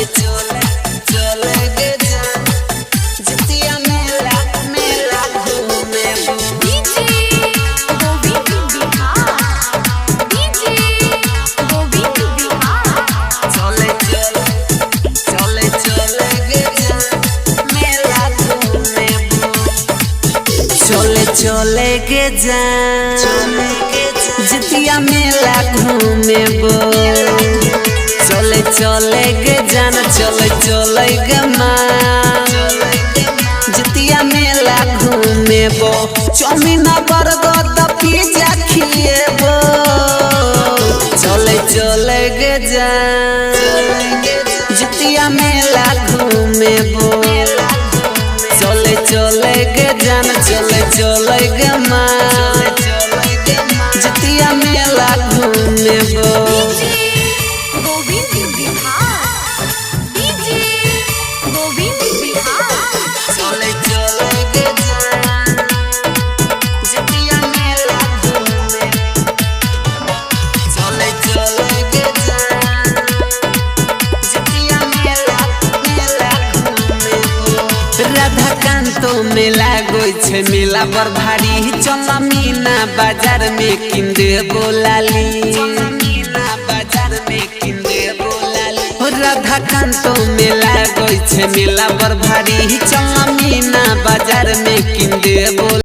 चले चले चले गे जान जितिया मेला मेला घूमे डीजे गोविंद बिहार डीजे गोविंद बिहार चले चले चले चले गे जान मेला घूमे चले चले गे जान जितिया मेला घूमे चले चले गे जान चले चले गे माँ जितिया मेला घूमे चौमिन बर्गर पिज्जा खिएबो चले चले गे जान जितिया मेला घूमे चले चले गे जान चले चले गे माँ जितिया मेला घूमे गोविंद बिहार डीजे गोविंद बिहार चले चले गे जान जितिया मेला घूमे चले चले गे जान जितिया मेला मेला घूमे राधाकांतो मेला गोई छे मेला बर भारी चल मीना बाजार में किन दे बोलाली मीना बाजार में किन दे बोलाली राधाकांतो मेला गोई छे मेला बर भारी चल मीना बाजार में किन दे